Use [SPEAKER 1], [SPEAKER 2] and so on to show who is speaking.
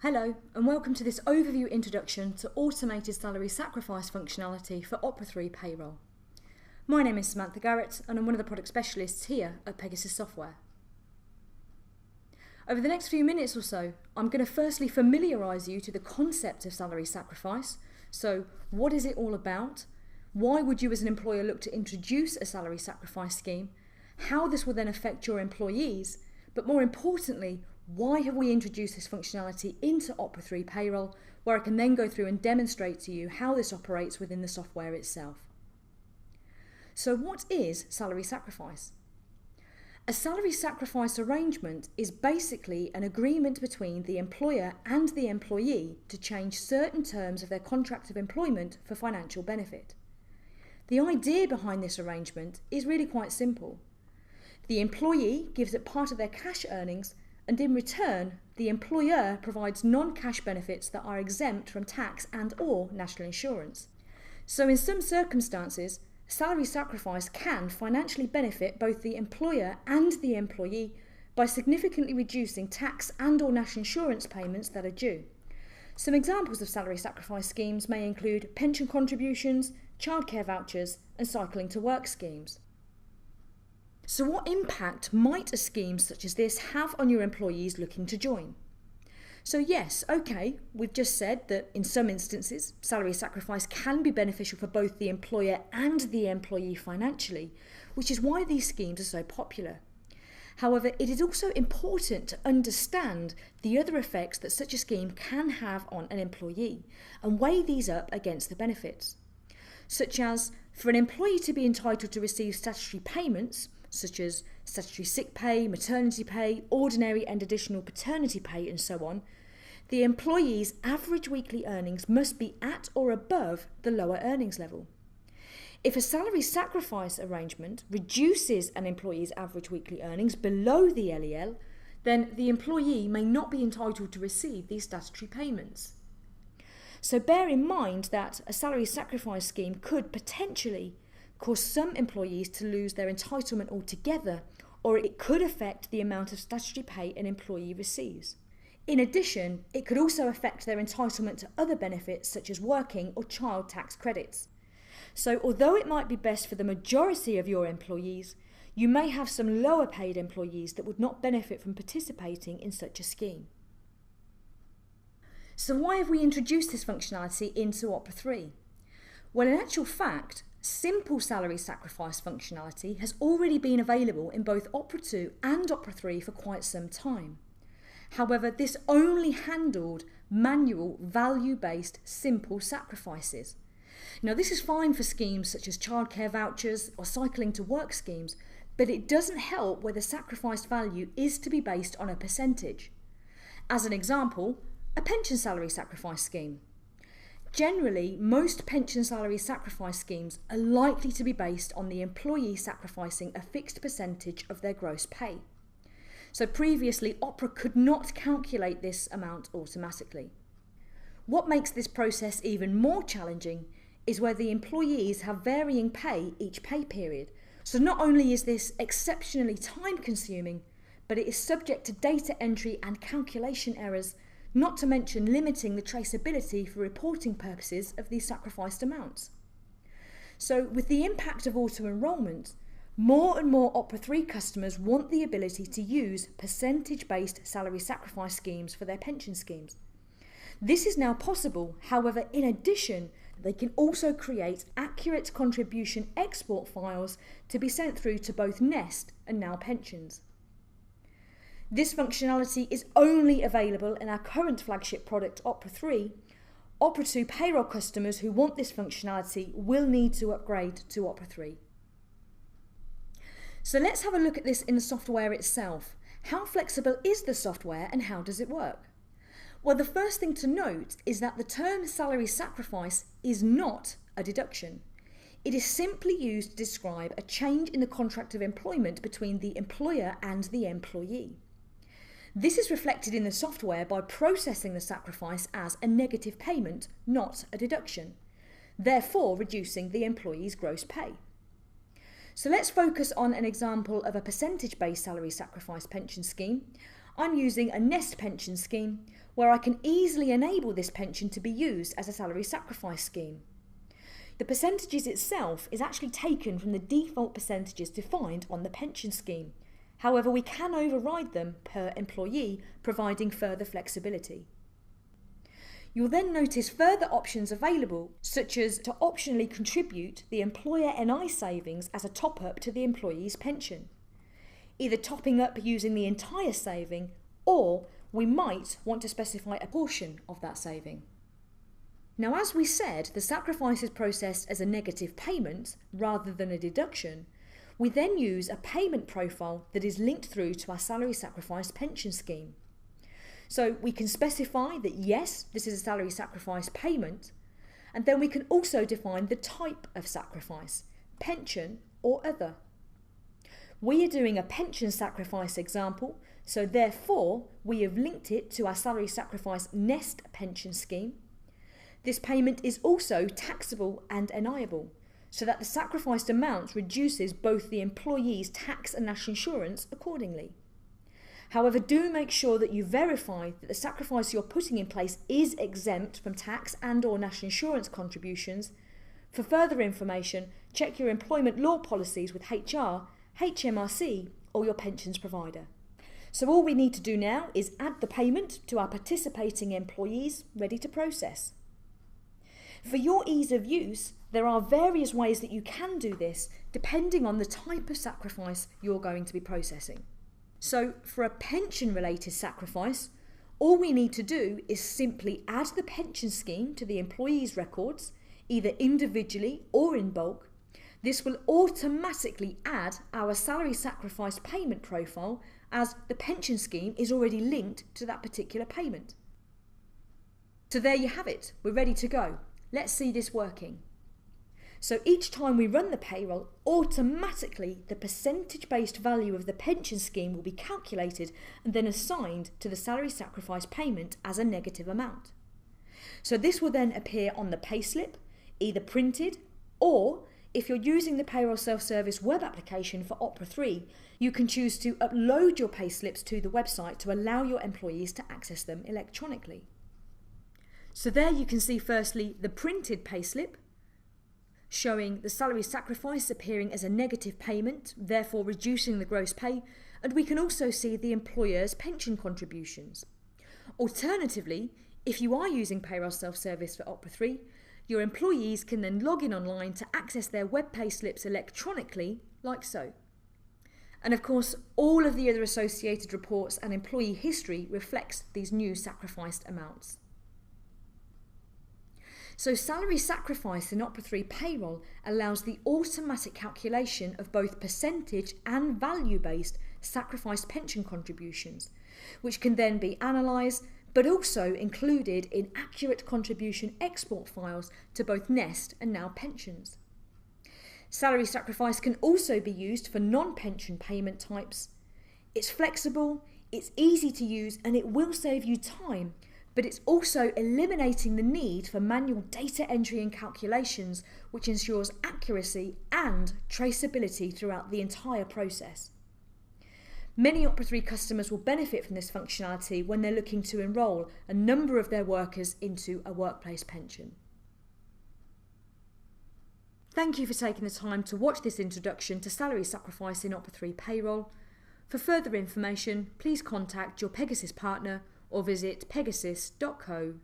[SPEAKER 1] Hello and welcome to this overview introduction to automated salary sacrifice functionality for Opera 3 payroll. My name is Samantha Garrett and I'm one of the product specialists here at Pegasus Software. Over the next few minutes or so, I'm going to firstly familiarise you to the concept of salary sacrifice. So what is it all about? Why would you as an employer look to introduce a salary sacrifice scheme? How this will then affect your employees? But more importantly, why have we introduced this functionality into Opera 3 payroll, where I can then go through and demonstrate to you how this operates within the software itself. So what is salary sacrifice? A salary sacrifice arrangement is basically an agreement between the employer and the employee to change certain terms of their contract of employment for financial benefit. The idea behind this arrangement is really quite simple. The employee gives up part of their cash earnings, and in return, the employer provides non-cash benefits that are exempt from tax and/or national insurance. So in some circumstances, salary sacrifice can financially benefit both the employer and the employee by significantly reducing tax and/or national insurance payments that are due. Some examples of salary sacrifice schemes may include pension contributions, childcare vouchers, and cycling to work schemes. So what impact might a scheme such as this have on your employees looking to join? So yes, okay, we've just said that in some instances, salary sacrifice can be beneficial for both the employer and the employee financially, which is why these schemes are so popular. However, it is also important to understand the other effects that such a scheme can have on an employee and weigh these up against the benefits. Such as, for an employee to be entitled to receive statutory payments, such as statutory sick pay, maternity pay, ordinary and additional paternity pay and so on, the employee's average weekly earnings must be at or above the lower earnings level. If a salary sacrifice arrangement reduces an employee's average weekly earnings below the LEL, then the employee may not be entitled to receive these statutory payments. So bear in mind that a salary sacrifice scheme could potentially cause some employees to lose their entitlement altogether, or it could affect the amount of statutory pay an employee receives. In addition, it could also affect their entitlement to other benefits such as working or child tax credits. So although it might be best for the majority of your employees, you may have some lower paid employees that would not benefit from participating in such a scheme. So why have we introduced this functionality into Opera 3? Well, in actual fact, simple salary sacrifice functionality has already been available in both Opera 2 and Opera 3 for quite some time. However, this only handled manual, value-based, simple sacrifices. Now, this is fine for schemes such as childcare vouchers or cycling to work schemes, but it doesn't help where the sacrificed value is to be based on a percentage. As an example, a pension salary sacrifice scheme. Generally, most pension salary sacrifice schemes are likely to be based on the employee sacrificing a fixed percentage of their gross pay. So previously, Opera could not calculate this amount automatically. What makes this process even more challenging is where the employees have varying pay each pay period. So not only is this exceptionally time consuming, but it is subject to data entry and calculation errors, not to mention limiting the traceability for reporting purposes of these sacrificed amounts. So with the impact of auto-enrolment, more and more Opera 3 customers want the ability to use percentage-based salary sacrifice schemes for their pension schemes. This is now possible, however, in addition, they can also create accurate contribution export files to be sent through to both Nest and Now Pensions. This functionality is only available in our current flagship product, Opera 3. Opera 2 payroll customers who want this functionality will need to upgrade to Opera 3. So let's have a look at this in the software itself. How flexible is the software and how does it work? Well, the first thing to note is that the term salary sacrifice is not a deduction. It is simply used to describe a change in the contract of employment between the employer and the employee. This is reflected in the software by processing the sacrifice as a negative payment, not a deduction, therefore reducing the employee's gross pay. So let's focus on an example of a percentage-based salary sacrifice pension scheme. I'm using a nest pension scheme where I can easily enable this pension to be used as a salary sacrifice scheme. The percentages itself is actually taken from the default percentages defined on the pension scheme. However, we can override them per employee, providing further flexibility. You'll then notice further options available, such as to optionally contribute the employer NI savings as a top-up to the employee's pension, either topping up using the entire saving, or we might want to specify a portion of that saving. Now, as we said, the sacrifice is processed as a negative payment rather than a deduction. We then use a payment profile that is linked through to our salary sacrifice pension scheme. So we can specify that yes, this is a salary sacrifice payment, and then we can also define the type of sacrifice, pension or other. We are doing a pension sacrifice example, so therefore we have linked it to our salary sacrifice nest pension scheme. This payment is also taxable and NIable, so that the sacrificed amount reduces both the employee's tax and national insurance accordingly. However, do make sure that you verify that the sacrifice you're putting in place is exempt from tax and/or national insurance contributions. For further information, check your employment law policies with HR, HMRC or your pensions provider. So all we need to do now is add the payment to our participating employees ready to process. For your ease of use, there are various ways that you can do this depending on the type of sacrifice you're going to be processing. So for a pension-related sacrifice, all we need to do is simply add the pension scheme to the employee's records, either individually or in bulk. This will automatically add our salary sacrifice payment profile as the pension scheme is already linked to that particular payment. So there you have it, we're ready to go. Let's see this working. So each time we run the payroll, automatically the percentage-based value of the pension scheme will be calculated and then assigned to the salary sacrifice payment as a negative amount. So this will then appear on the payslip, either printed, or if you're using the payroll self-service web application for Opera 3, you can choose to upload your payslips to the website to allow your employees to access them electronically. So there you can see firstly the printed payslip, showing the salary sacrifice appearing as a negative payment, therefore reducing the gross pay, and we can also see the employer's pension contributions. Alternatively, if you are using payroll self-service for Opera 3, your employees can then log in online to access their web pay slips electronically, like so. And of course, all of the other associated reports and employee history reflects these new sacrificed amounts. So salary sacrifice in Opera 3 payroll allows the automatic calculation of both percentage and value-based sacrificed pension contributions, which can then be analysed but also included in accurate contribution export files to both Nest and now pensions. Salary sacrifice can also be used for non-pension payment types. It's flexible, it's easy to use, and it will save you time, but it's also eliminating the need for manual data entry and calculations, which ensures accuracy and traceability throughout the entire process. Many Opera 3 customers will benefit from this functionality when they're looking to enrol a number of their workers into a workplace pension. Thank you for taking the time to watch this introduction to salary sacrifice in Opera 3 payroll. For further information, please contact your Pegasus partner or visit pegasus.co.uk.